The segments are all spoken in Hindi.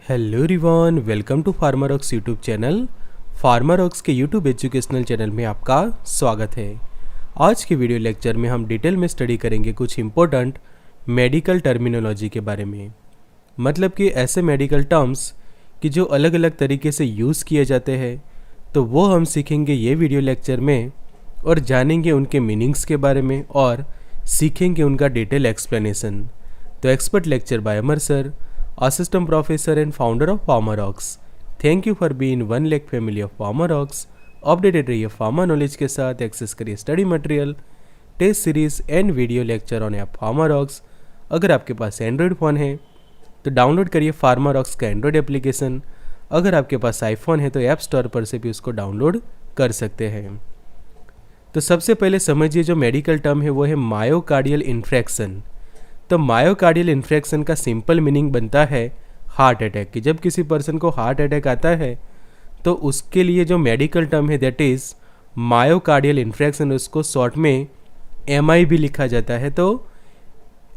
Hello everyone, welcome to Pharmarocks YouTube channel. Pharmarocks के यूट्यूब एजुकेशनल चैनल में आपका स्वागत है। आज के वीडियो लेक्चर में हम डिटेल में स्टडी करेंगे कुछ इम्पोर्टेंट मेडिकल टर्मिनोलॉजी के बारे में। मतलब कि ऐसे मेडिकल टर्म्स कि जो अलग अलग तरीके से यूज़ किए जाते हैं, तो वो हम सीखेंगे ये वीडियो लेक्चर में और जानेंगे उनके मीनिंग्स के बारे में और सीखेंगे उनका डिटेल एक्सप्लेनेशन। तो expert lecture by Amar sir, Assistant Professor and Founder of Pharmarox। Thank you for being one lake family of Pharmarox। Updated रहिए फार्मा नॉलेज के साथ, एक्सेस करिए study material, test series and video lecture on app Pharmarox। अगर आपके पास एंड्रॉयड फ़ोन है तो डाउनलोड करिए Pharmarox का एंड्रॉयड एप्लीकेशन। अगर आपके पास आईफोन है तो ऐप स्टोर पर से भी उसको डाउनलोड कर सकते हैं। तो सबसे पहले समझिए जो मेडिकल टर्म है वो है मायोकार्डियल इन्फ्रैक्शन। तो मायोकार्डियल इन्फ्रैक्शन का सिंपल मीनिंग बनता है हार्ट अटैक। कि जब किसी पर्सन को हार्ट अटैक आता है तो उसके लिए जो मेडिकल टर्म है दैट इज़ मायोकार्डियल इन्फ्रैक्शन, उसको शॉर्ट में MI भी लिखा जाता है। तो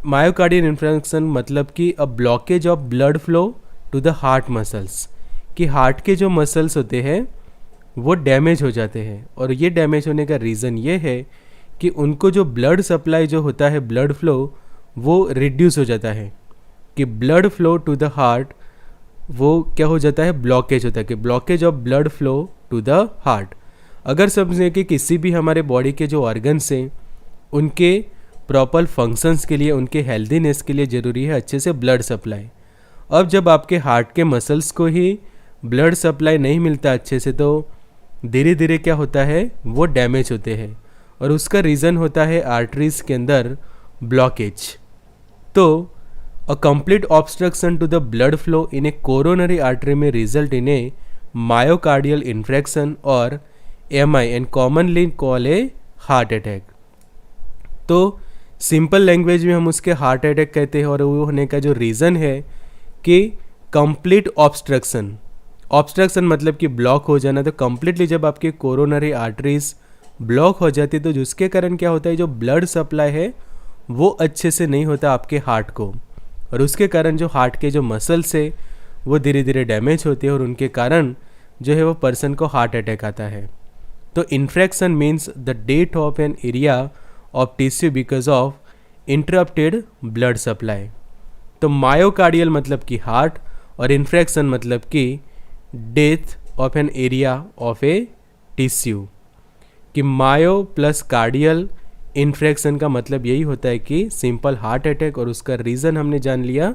मायोकार्डियल इन्फ्रैक्शन मतलब कि a blockage of blood flow to the heart muscles. कि हार्ट के जो मसल्स होते हैं वो डैमेज हो जाते हैं, और ये डैमेज होने का रीज़न ये है कि उनको जो ब्लड सप्लाई जो होता है, ब्लड फ्लो, वो रिड्यूस हो जाता है। कि blood flow to the heart वो क्या हो जाता है, ब्लॉकेज होता है। कि blockage of blood flow to the heart. अगर समझें कि किसी भी हमारे बॉडी के जो ऑर्गन्स हैं उनके प्रॉपर फंक्शंस के लिए, उनके हेल्दीनेस के लिए ज़रूरी है अच्छे से ब्लड सप्लाई। अब जब आपके हार्ट के मसल्स को ही ब्लड सप्लाई नहीं मिलता अच्छे से, तो धीरे धीरे क्या होता है, वो डैमेज होते हैं, और उसका रीज़न होता है आर्टरीज के अंदर ब्लॉकेज। तो a complete obstruction to the blood flow in a coronary artery में result in a myocardial infarction और MI and commonly call a heart attack. तो सिंपल लैंग्वेज में हम उसके हार्ट अटैक कहते हैं, और वो होने का जो रीज़न है कि कंप्लीट ऑब्स्ट्रक्शन। ऑब्स्ट्रक्शन मतलब कि ब्लॉक हो जाना। तो कंप्लीटली जब आपके कोरोनरी आर्टरीज ब्लॉक हो जाती है तो जिसके कारण क्या होता है, जो ब्लड सप्लाई है वो अच्छे से नहीं होता आपके हार्ट को, और उसके कारण जो हार्ट के जो मसल्स है वो धीरे धीरे डैमेज होते हैं, और उनके कारण जो है वो पर्सन को हार्ट अटैक आता है। तो infarction means the death of an area of tissue because of interrupted blood supply. तो मायोकार्डियल मतलब कि हार्ट, और इन्फ्रैक्शन मतलब कि death of an area of a tissue. कि मायो प्लस कार्डियल इन्फ्रैक्शन का मतलब यही होता है कि सिंपल हार्ट अटैक, और उसका रीज़न हमने जान लिया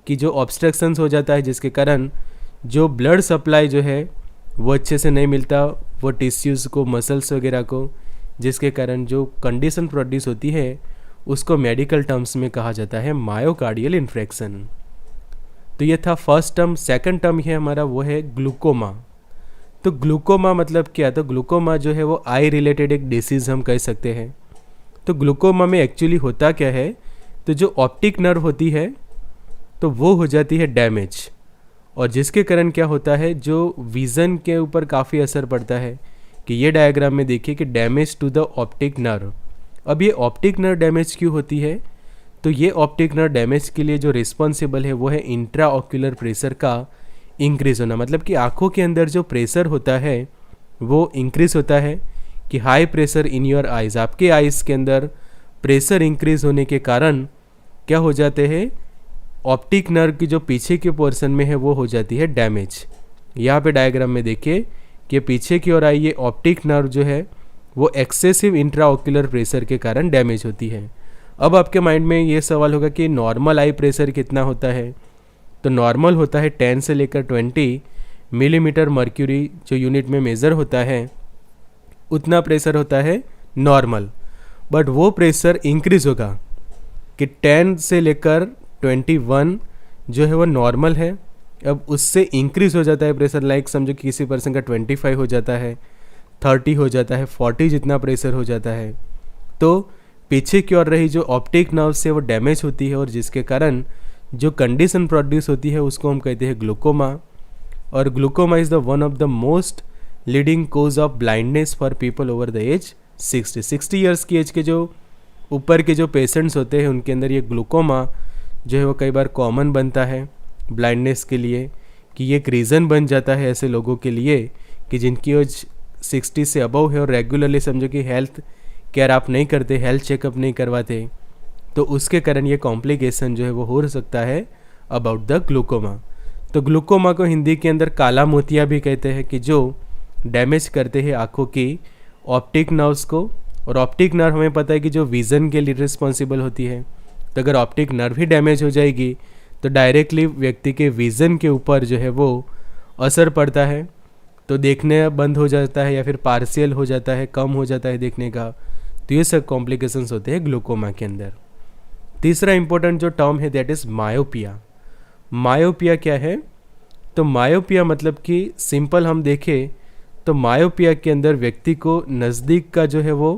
कि जो ऑब्स्ट्रक्शंस हो जाता है जिसके कारण जो ब्लड सप्लाई जो है वो अच्छे से नहीं मिलता वो टिश्यूज़ को, मसल्स वगैरह को, जिसके कारण जो कंडीशन प्रोड्यूस होती है उसको मेडिकल टर्म्स में कहा जाता है मायोकार्डियल इन्फ्रैक्शन। तो ये था फर्स्ट टर्म। सेकंड टर्म है हमारा वो है ग्लूकोमा। तो ग्लूकोमा मतलब क्या? तो ग्लूकोमा जो है वो आई रिलेटेड एक डिसीज़ हम कह सकते हैं। तो ग्लूकोमा में एक्चुअली होता क्या है, तो जो ऑप्टिक नर्व होती है तो वो हो जाती है डैमेज, और जिसके कारण क्या होता है, जो विज़न के ऊपर काफ़ी असर पड़ता है। कि ये डायग्राम में देखिए कि damage to the optic nerve. अब ये ऑप्टिक नर्व डैमेज क्यों होती है, तो ये ऑप्टिक नर्व डैमेज के लिए जो रिस्पॉन्सिबल है वो है इंट्रा ऑक्यूलर प्रेशर का इंक्रीज़ होना। मतलब कि आँखों के अंदर जो प्रेशर होता है वो इंक्रीज़ होता है। कि high pressure in your eyes, आपके आइज़ के अंदर प्रेशर इंक्रीज़ होने के कारण क्या हो जाते हैं, ऑप्टिक नर्व की जो पीछे के पोर्शन में है वो हो जाती है डैमेज। यहाँ पे डायग्राम में देखिए कि पीछे की ओर आई ये ऑप्टिक नर्व जो है वो एक्सेसिव इंट्राओक्यूलर प्रेशर के कारण डैमेज होती है। अब आपके माइंड में ये सवाल होगा कि नॉर्मल आई प्रेशर कितना होता है, तो नॉर्मल होता है 10 से लेकर 20 मिलीमीटर मर्क्यूरी जो यूनिट में मेज़र होता है उतना प्रेशर होता है नॉर्मल। बट वो प्रेशर इंक्रीज़ होगा कि 10 से लेकर 21 जो है वो नॉर्मल है। अब उससे इंक्रीज़ हो जाता है प्रेशर, लाइक समझो कि किसी पर्सन का 25 हो जाता है, 30 हो जाता है, 40 जितना प्रेशर हो जाता है। तो पीछे की ओर रही जो ऑप्टिक नर्व से वो डैमेज होती है, और जिसके कारण जो कंडीशन प्रोड्यूस होती है उसको हम कहते हैं ग्लूकोमा। और glaucoma is the one of the most leading cause of blindness for people over the age 60 years की एज के जो ऊपर के जो पेशेंट्स होते हैं उनके अंदर ये ग्लूकोमा जो है वो कई बार कॉमन बनता है ब्लाइंडनेस के लिए। कि ये एक रीज़न बन जाता है ऐसे लोगों के लिए कि जिनकी एज 60 से अबव है और रेगुलरली समझो कि हेल्थ केयर आप नहीं करते, हेल्थ चेकअप नहीं करवाते, तो उसके कारण ये कॉम्प्लिकेशन जो है वो हो सकता है अबाउट द ग्लूकोमा। तो ग्लूकोमा को हिंदी के अंदर काला मोतिया भी कहते हैं, कि जो डैमेज करते हैं आँखों की ऑप्टिक नर्व्स को। और ऑप्टिक नर्व हमें पता है कि जो विज़न के लिए रिस्पॉन्सिबल होती है, तो अगर ऑप्टिक नर्व ही डैमेज हो जाएगी तो डायरेक्टली व्यक्ति के विज़न के ऊपर जो है वो असर पड़ता है, तो देखने बंद हो जाता है या फिर पार्शियल हो जाता है, कम हो जाता है देखने का। तो ये सब कॉम्प्लिकेशंस होते हैं ग्लूकोमा के अंदर। तीसरा इंपॉर्टेंट जो टर्म है दैट इज़ मायोपिया। मायोपिया क्या है? तो मायोपिया मतलब कि सिंपल हम देखें तो मायोपिया के अंदर व्यक्ति को नज़दीक का जो है वो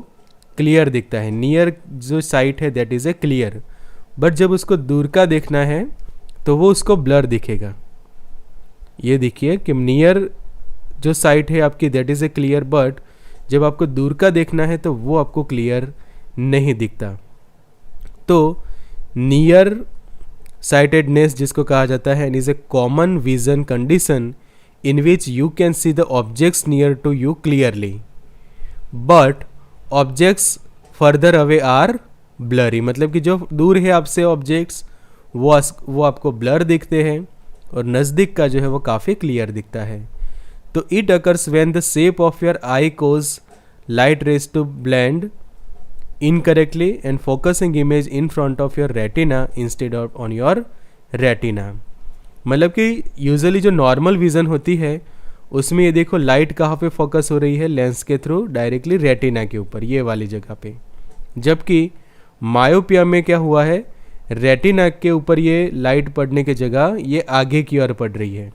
क्लियर दिखता है, नियर जो साइट है that is A clear, but जब उसको दूर का देखना है तो वो उसको ब्लर दिखेगा। ये देखिए कि नियर जो साइट है आपकी that is A clear, but जब आपको दूर का देखना है तो वो आपको क्लियर नहीं दिखता। तो नियर साइटेडनेस जिसको कहा जाता है is a common vision condition in which you can see the objects near to you clearly but objects further away are blurry। मतलब कि जो दूर है आपसे ऑब्जेक्ट्स वो आपको ब्लर दिखते हैं और नज़दीक का जो है वो काफ़ी क्लियर दिखता है। तो it occurs when the shape of your eye cause light rays to blend incorrectly and focusing image in front of your retina instead of on your retina. मतलब कि यूजुअली जो नॉर्मल विज़न होती है उसमें ये देखो लाइट कहाँ पे फोकस हो रही है, लेंस के थ्रू डायरेक्टली रेटिना के ऊपर, ये वाली जगह पे। जबकि मायोपिया में क्या हुआ है, रेटिना के ऊपर ये लाइट पड़ने की जगह ये आगे की ओर पड़ रही है।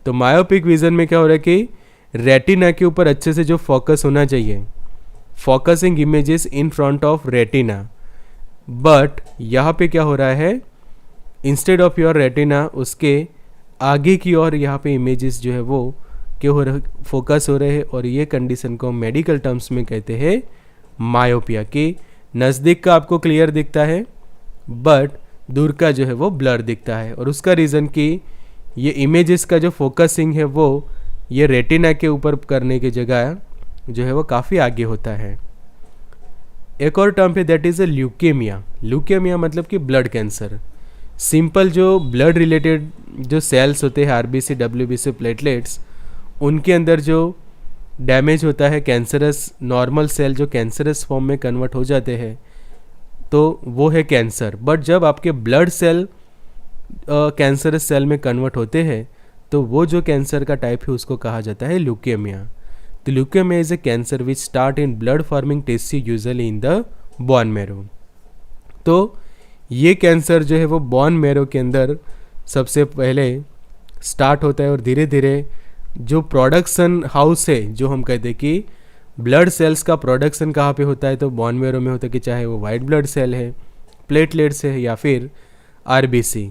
तो मायोपिक विज़न में क्या हो रहा है कि रेटिना के ऊपर अच्छे से जो फोकस होना चाहिए, focusing images in front of retina, but यहाँ पे क्या हो रहा है, इंस्टेड ऑफ योर रेटिना उसके आगे की ओर यहाँ पे इमेजेस जो है वो क्या हो रहा, फोकस हो रहे हैं। और ये कंडीशन को मेडिकल टर्म्स में कहते हैं मायोपिया, कि नज़दीक का आपको क्लियर दिखता है बट दूर का जो है वो ब्लर दिखता है। और उसका रीज़न कि ये इमेजेस का जो फोकसिंग है वो ये रेटिना के ऊपर करने की जगह जो है वो काफ़ी आगे होता है। एक और टर्म है that is A leukaemia. Leukaemia मतलब कि ब्लड कैंसर। सिंपल जो ब्लड रिलेटेड जो सेल्स होते हैं आरबीसी, डब्ल्यूबीसी, प्लेटलेट्स, उनके अंदर जो डैमेज होता है, कैंसरस नॉर्मल सेल जो कैंसरस फॉर्म में कन्वर्ट हो जाते हैं, तो वो है कैंसर। बट जब आपके ब्लड सेल कैंसरस सेल में कन्वर्ट होते हैं तो वो जो कैंसर का टाइप है उसको कहा जाता है ल्यूकेमिया। तो leukaemia is a cancer which start in blood forming tissue usually in the bone marrow. तो ये कैंसर जो है वो बोन मैरो के अंदर सबसे पहले स्टार्ट होता है और धीरे धीरे जो प्रोडक्शन हाउस है, जो हम कहते हैं कि ब्लड सेल्स का प्रोडक्शन कहाँ पे होता है, तो बोन मैरो में होता है, कि चाहे वो वाइट ब्लड सेल है, प्लेटलेट्स है या फिर आरबीसी।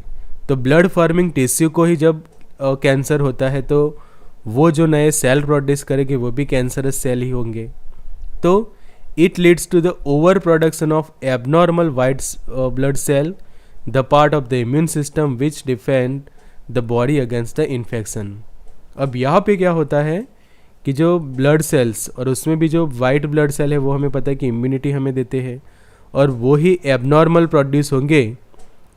तो ब्लड फॉर्मिंग टिश्यू को ही जब कैंसर होता है तो वो जो नए सेल प्रोड्यूस करेंगे वो भी कैंसरस सेल ही होंगे। तो it leads to the overproduction of abnormal white blood cell, the part of the immune system which defend the body against the infection। अब यहाँ पे क्या होता है कि जो ब्लड सेल्स और उसमें भी जो वाइट ब्लड सेल है वो हमें पता है कि इम्यूनिटी हमें देते हैं, और वो ही एबनॉर्मल प्रोड्यूस होंगे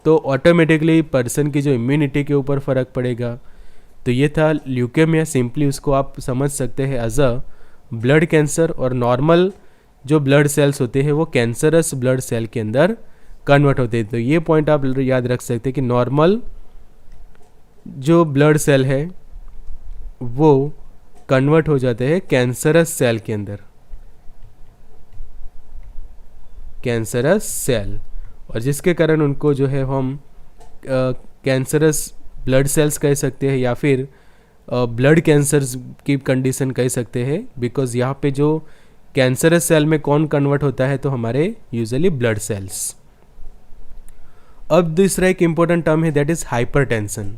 तो ऑटोमेटिकली पर्सन की जो इम्यूनिटी के ऊपर फ़र्क पड़ेगा। तो ये था ल्यूकेमिया। सिंपली उसको आप समझ सकते हैं एज अ ब्लड कैंसर, और नॉर्मल जो ब्लड सेल्स होते हैं वो कैंसरस ब्लड सेल के अंदर कन्वर्ट होते हैं। तो ये पॉइंट आप याद रख सकते हैं कि नॉर्मल जो ब्लड सेल है वो कन्वर्ट हो जाते हैं कैंसरस सेल के अंदर, कैंसरस सेल, और जिसके कारण उनको जो है हम कैंसरस ब्लड सेल्स कह सकते हैं या फिर ब्लड कैंसर्स की कंडीशन कह सकते हैं, बिकॉज यहाँ पे जो कैंसरस सेल में कौन कन्वर्ट होता है, तो हमारे यूजुअली ब्लड सेल्स। अब दूसरा एक इम्पोर्टेंट टर्म है दैट इज़ हाइपरटेंशन।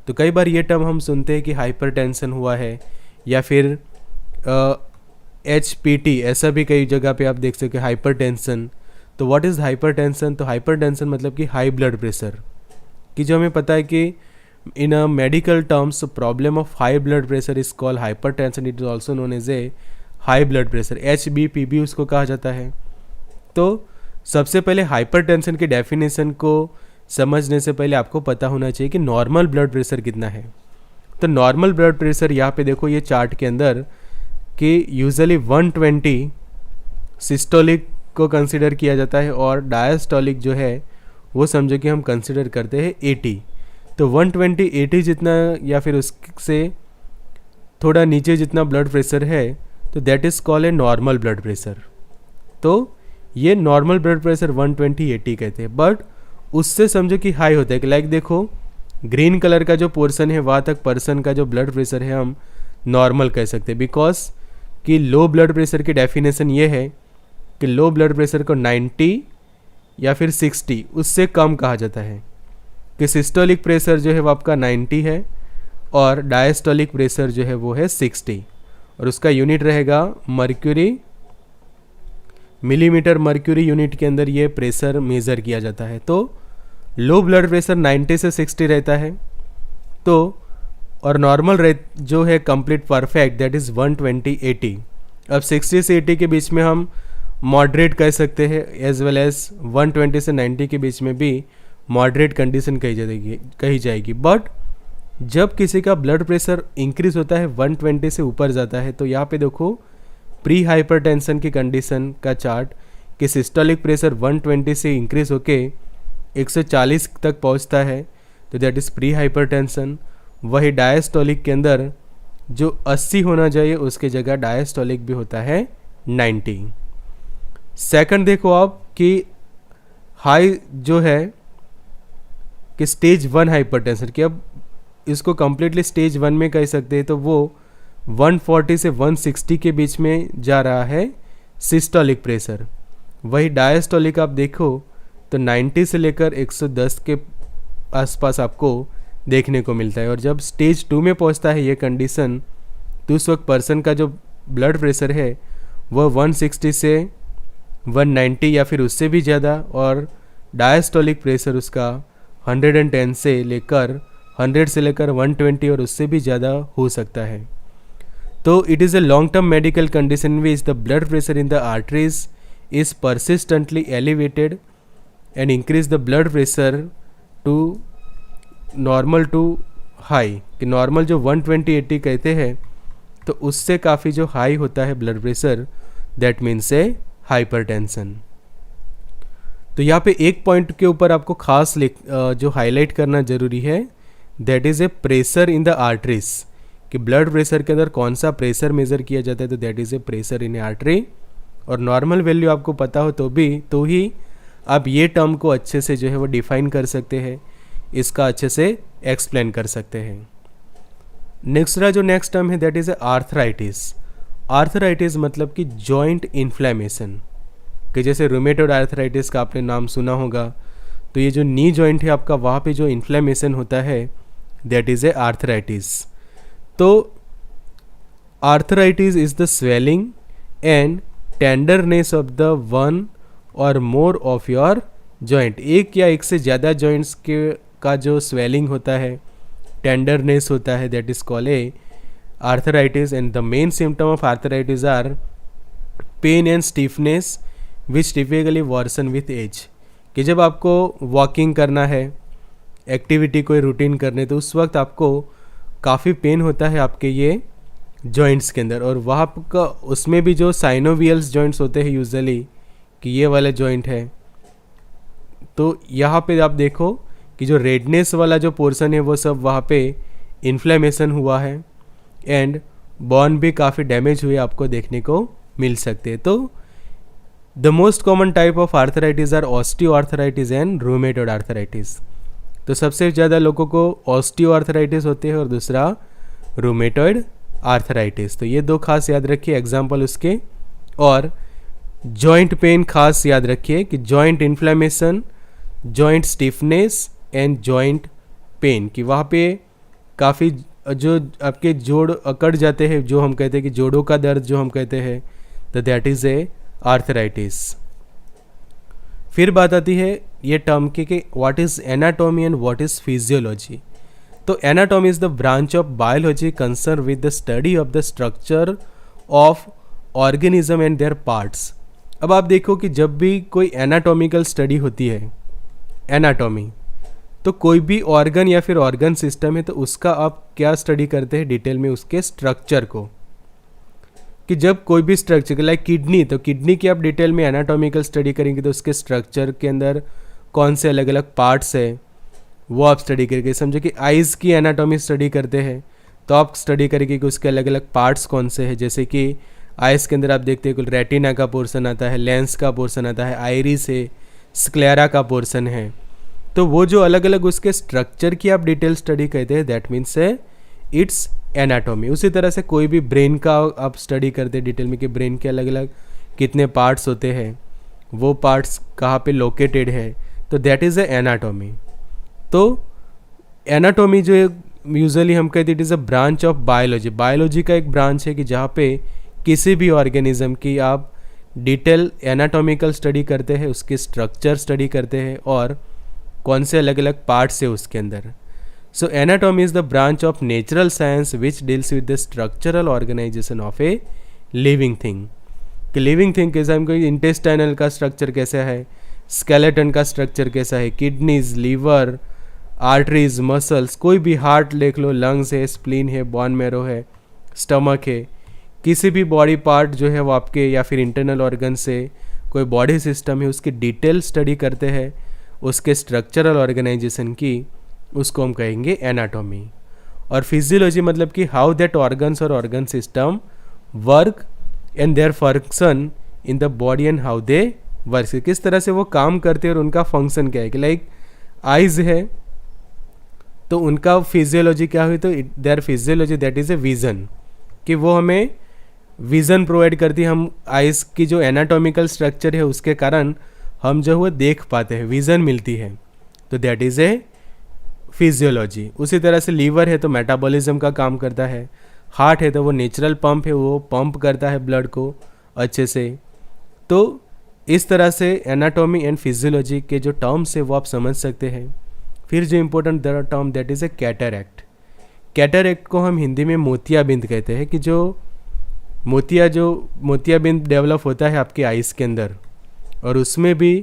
तो कई बार ये टर्म हम सुनते हैं कि हाइपरटेंशन हुआ है या फिर HPT, ऐसा भी कई जगह पे आप देख सकते हैं हाइपरटेंशन। तो व्हाट इज़ हाइपरटेंशन? तो हाइपरटेंशन मतलब कि हाई ब्लड प्रेशर, कि जो हमें पता है कि In a medical terms, problem of high blood pressure is called hypertension. It is also known as a high blood pressure. HBPB उसको कहा जाता है. तो सबसे पहले हाइपरटेंशन की डेफिनेशन को समझने से पहले आपको पता होना चाहिए कि नॉर्मल ब्लड प्रेशर कितना है. तो नॉर्मल ब्लड प्रेशर यहाँ पे देखो ये चार्ट के अंदर कि यूजुअली 120 सिस्टोलिक को कंसिडर किया जाता है और डायस्टोलिक जो है वो समझो कि हम कंसिडर करते हैं 80. तो 120 80 जितना या फिर उससे थोड़ा नीचे जितना ब्लड प्रेशर है तो that is called a normal blood pressure. तो ये नॉर्मल ब्लड प्रेशर 120 80 कहते हैं. बट उससे समझो कि हाई होता है कि लाइक देखो ग्रीन कलर का जो पोर्शन है वहाँ तक पर्सन का जो ब्लड प्रेशर है हम नॉर्मल कह सकते हैं. बिकॉज कि लो ब्लड प्रेशर की डेफिनेशन ये है कि लो ब्लड प्रेशर को 90 या फिर 60 उससे कम कहा जाता है. कि सिस्टोलिक प्रेशर जो है वो आपका 90 है और डायस्टोलिक प्रेशर जो है वो है 60 और उसका यूनिट रहेगा मर्क्यूरी. मिलीमीटर मर्क्यूरी यूनिट के अंदर ये प्रेशर मेज़र किया जाता है. तो लो ब्लड प्रेशर 90 से 60 रहता है. तो और नॉर्मल जो है कंप्लीट परफेक्ट दैट इज़ 120 80. अब 60 से 80 के बीच में हम मॉडरेट कह सकते हैं एज वेल एज 120 से 90 के बीच में भी मॉडरेट कंडीशन कही जाएगी. बट जब किसी का ब्लड प्रेशर इंक्रीज होता है 120 से ऊपर जाता है तो यहाँ पे देखो प्री हाइपरटेंशन की कंडीशन का चार्ट कि सिस्टोलिक प्रेशर 120 से इंक्रीज होके 140 तक पहुँचता है तो दैट इज़ प्री हाइपरटेंशन. वही डायस्टोलिक के अंदर जो 80 होना चाहिए उसके जगह डायस्टोलिक भी होता है 90. सेकंड देखो आप कि हाई जो है कि स्टेज 1 हाइपरटेंशन कि अब इसको कम्प्लीटली स्टेज 1 में कह सकते हैं तो वो 140 से 160 के बीच में जा रहा है सिस्टोलिक प्रेशर. वही डायस्टोलिक आप देखो तो 90 से लेकर 110 के आसपास आपको देखने को मिलता है. और जब स्टेज 2 में पहुंचता है ये कंडीशन तो उस वक्त पर्सन का जो ब्लड प्रेशर है वह 160 से 190 या फिर उससे भी ज़्यादा और डायस्टोलिक प्रेशर उसका 110 से लेकर 100 से लेकर 120 और उससे भी ज़्यादा हो सकता है. तो it is a long term medical condition which the blood pressure in the arteries is persistently elevated and increase the blood pressure to normal to high. कि नॉर्मल जो 120 80 कहते हैं तो उससे काफ़ी जो हाई होता है blood pressure that means A hypertension. तो यहाँ पे एक पॉइंट के ऊपर आपको खास जो हाईलाइट करना ज़रूरी है that is A pressure in the arteries. कि ब्लड प्रेशर के अंदर कौन सा प्रेशर मेज़र किया जाता है तो that is A pressure in artery. और नॉर्मल वैल्यू आपको पता हो तो ही आप ये टर्म को अच्छे से जो है वो डिफाइन कर सकते हैं, इसका अच्छे से एक्सप्लेन कर सकते हैं. नेक्स्ट टर्म है that is A arthritis. Arthritis मतलब कि जॉइंट इन्फ्लेमेशन. कि जैसे रूमेटॉइड आर्थराइटिस का आपने नाम सुना होगा तो ये जो नी जॉइंट है आपका वहाँ पे जो इन्फ्लेमेशन होता है दैट इज़ ए आर्थराइटिस. तो arthritis is the swelling and tenderness of the one और मोर ऑफ योर जॉइंट. एक या एक से ज़्यादा जॉइंट्स के का जो स्वेलिंग होता है टेंडरनेस होता है that is called a arthritis. And the main symptom of arthritis are pain and stiffness which typically worsen with age. कि जब आपको वॉकिंग करना है, एक्टिविटी कोई रूटीन करने तो उस वक्त आपको काफ़ी पेन होता है आपके ये जॉइंट्स के अंदर. और वहाँ का उसमें भी जो साइनोवियल्स जॉइंट्स होते हैं यूजुअली कि ये वाला जॉइंट है तो यहाँ पे आप देखो कि जो रेडनेस वाला जो पोर्शन है वो सब वहाँ पे इन्फ्लेमेशन हुआ है एंड बोन भी काफ़ी डैमेज हुए आपको देखने को मिल सकते हैं. तो the most common type of arthritis are osteoarthritis and rheumatoid arthritis. तो सबसे ज़्यादा लोगों को ऑस्टियोआर्थराइटिस होते हैं और दूसरा रूमेटॉइड आर्थराइटिस. तो ये दो खास याद रखिए एग्जाम्पल उसके. और जॉइंट पेन खास याद रखिए कि joint inflammation, joint stiffness and joint pain कि वहाँ पे काफ़ी जो आपके जोड़ अकड़ जाते हैं जो हम कहते हैं कि जोड़ों का दर्द जो हम कहते हैं तो दैट इज़ ए आर्थराइटिस. फिर बात आती है ये टर्म की कि what is anatomy and what is physiology. तो anatomy is the branch of biology concern with the study of the structure of organism and their parts. अब आप देखो कि जब भी कोई एनाटॉमिकल स्टडी होती है, एनाटॉमी, तो कोई भी ऑर्गन या फिर ऑर्गन सिस्टम है तो उसका आप क्या स्टडी करते हैं डिटेल में, उसके स्ट्रक्चर को। कि जब कोई भी स्ट्रक्चर लाइक किडनी, तो किडनी की आप डिटेल में एनाटॉमिकल स्टडी करेंगे तो उसके स्ट्रक्चर के अंदर कौन से अलग अलग पार्ट्स है वो आप स्टडी करेंगे। समझो कि आइज़ की एनाटॉमी स्टडी करते हैं तो आप स्टडी करेंगे कि उसके अलग अलग पार्ट्स कौन से हैं। जैसे कि आइज़ के अंदर आप देखते हैं कुल रेटिना का पोर्शन आता है, लेंस का पोर्शन आता है, आइरिस है, स्क्लेरा का पोर्शन है। तो वो जो अलग अलग उसके स्ट्रक्चर की आप डिटेल स्टडी कहते हैं, दैट मीन्स है इट्स एनाटॉमी। उसी तरह से कोई भी ब्रेन का आप स्टडी करते हैं डिटेल में कि ब्रेन के अलग अलग कितने पार्ट्स होते हैं, वो पार्ट्स कहाँ पे लोकेटेड है, तो दैट इज़ ए एनाटॉमी। तो एनाटॉमी जो यूजुअली हम कहते हैं it is a branch of biology. Biology का एक ब्रांच है कि जहाँ पे किसी भी ऑर्गेनिज्म की आप डिटेल एनाटॉमिकल स्टडी करते हैं, उसके स्ट्रक्चर स्टडी करते हैं और कौन से अलग अलग पार्ट्स है उसके अंदर। So anatomy is the branch of natural science which deals with the structural organization of a living thing. कि लिविंग थिंग कैसा, हमको इंटेस्टाइनल का स्ट्रक्चर कैसा है, स्केलेटन का स्ट्रक्चर कैसा है, किडनीज, लीवर, आर्टरीज, मसल्स, कोई भी हार्ट देख लो, लंग्स है, स्प्लीन है, बोन मैरो है, स्टमक है, किसी भी बॉडी पार्ट जो है वो आपके या फिर इंटरनल ऑर्गन से कोई बॉडी सिस्टम है उसकी डिटेल स्टडी करते हैं, उसके स्ट्रक्चरल ऑर्गेनाइजेशन की, उसको हम कहेंगे एनाटॉमी। और फिजियोलॉजी मतलब कि हाउ दैट ऑर्गन्स और organ system work and their function in the body and how they work, किस तरह से वो काम करते हैं और उनका फंक्शन क्या है। कि लाइक आइज है तो उनका फिजियोलॉजी क्या हुई, तो their physiology that is a vision, कि वो हमें विज़न प्रोवाइड करती है। हम आइज़ की जो एनाटॉमिकल स्ट्रक्चर है उसके कारण हम जो वो देख पाते हैं, विज़न मिलती है, तो दैट इज़ ए फिजियोलॉजी। उसी तरह से लीवर है तो मेटाबॉलिज्म का काम करता है, हार्ट है तो वो नेचुरल पंप है, वो पंप करता है ब्लड को अच्छे से। तो इस तरह से एनाटॉमी एंड फिजियोलॉजी के जो टर्म्स है वो आप समझ सकते हैं। फिर जो important term that is A cataract. Cataract को हम हिंदी में मोतियाबिंद कहते हैं, कि जो मोतियाबिंद डेवलप होता है आपके आइज़ के अंदर और उसमें भी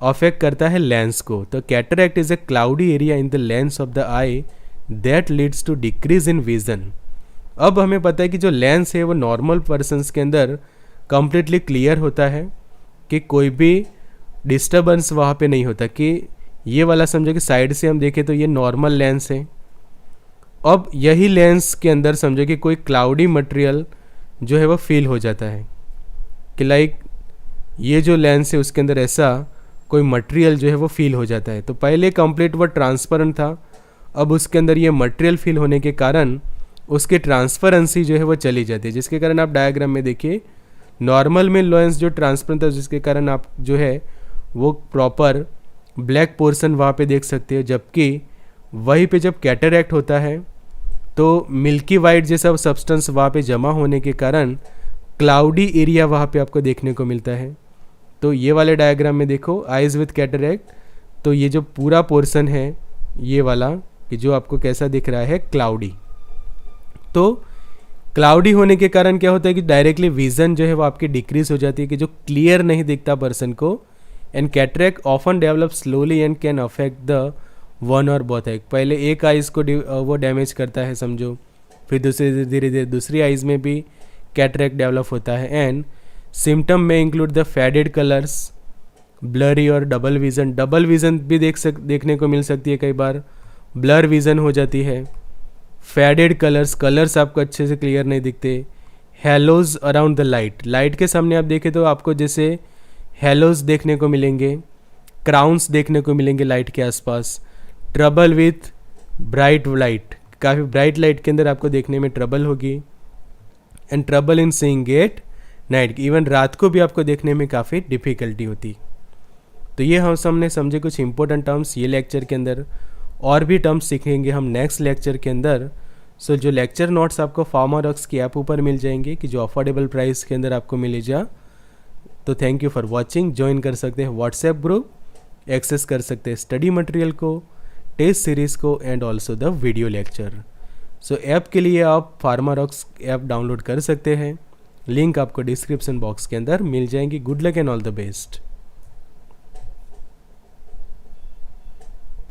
अफेक्ट करता है लेंस को। तो cataract is a cloudy area in the lens of the eye that leads to decrease in vision. अब हमें पता है कि जो लेंस है वो नॉर्मल पर्सन्स के अंदर कम्प्लीटली क्लियर होता है, कि कोई भी डिस्टर्बेंस वहाँ पे नहीं होता। कि ये वाला समझो कि साइड से हम देखें तो ये नॉर्मल लेंस है, अब यही लेंस के अंदर समझो कि कोई क्लाउडी मटेरियल जो है वो फील हो जाता है, कि लाइक ये जो लेंस है उसके अंदर ऐसा कोई मटेरियल जो है वो फील हो जाता है। तो पहले कंप्लीट वो ट्रांसपेरेंट था, अब उसके अंदर ये मटेरियल फील होने के कारण उसकी ट्रांसपेरेंसी जो है वो चली जाती है, जिसके कारण आप डायग्राम में देखिए नॉर्मल में लेंस जो ट्रांसपेरेंट था जिसके कारण आप जो है वो प्रॉपर ब्लैक पोर्शन वहाँ पे देख सकते हो। जबकि वहीं पे जब कैटरैक्ट होता है तो मिल्की वाइट जैसा सब्सटेंस वहाँ पे जमा होने के कारण क्लाउडी एरिया वहाँ पे आपको देखने को मिलता है। तो ये वाले डायग्राम में देखो आइज़ विथ कैटरैक्ट, तो ये जो पूरा पोर्शन है ये वाला, कि जो आपको कैसा दिख रहा है, क्लाउडी। तो क्लाउडी होने के कारण क्या होता है कि डायरेक्टली विजन जो है वो आपकी डिक्रीज हो जाती है, कि जो क्लियर नहीं दिखता पर्सन को। And cataract often develop slowly and can affect the one और बोथ आई। पहले एक आइज़ को वो डैमेज करता है समझो, फिर धीरे धीरे दूसरी आइज़ में भी कैटरैक्ट डेवलप होता है। एंड सिम्टम में include the faded colours, blurry और डबल विज़न। डबल विज़न भी देखने को मिल सकती है, कई बार ब्लर विज़न हो जाती है। फेडेड कलर्स आपको अच्छे से क्लियर नहीं दिखते। हेलोज अराउंड द लाइट के सामने आप देखें तो आपको जैसे हेलोज देखने को मिलेंगे, क्राउन्स देखने को मिलेंगे लाइट के आसपास। ट्रबल विथ ब्राइट लाइट, काफ़ी ब्राइट लाइट के अंदर आपको देखने में ट्रबल होगी। And trouble in seeing at night, even रात को भी आपको देखने में काफ़ी डिफ़िकल्टी होती। तो ये हम हमने समझे कुछ इंपॉर्टेंट टर्म्स ये लेक्चर के अंदर, और भी टर्म्स सीखेंगे हम नेक्स्ट लेक्चर के अंदर। सो जो लेक्चर नोट्स आपको फार्मारॉक्स की ऐप ऊपर मिल जाएंगे, कि जो अफोर्डेबल प्राइस के अंदर आपको मिलेगा। तो thank you for watching. Join कर सकते हैं व्हाट्सएप ग्रुप, एक्सेस कर सकते हैं स्टडी मटेरियल को, टेस्ट सीरीज़ को and also the video lecture. So app के लिए आप फार्मारॉक्स ऐप डाउनलोड कर सकते हैं, लिंक आपको डिस्क्रिप्शन बॉक्स के अंदर मिल जाएंगी। Good luck and all the best.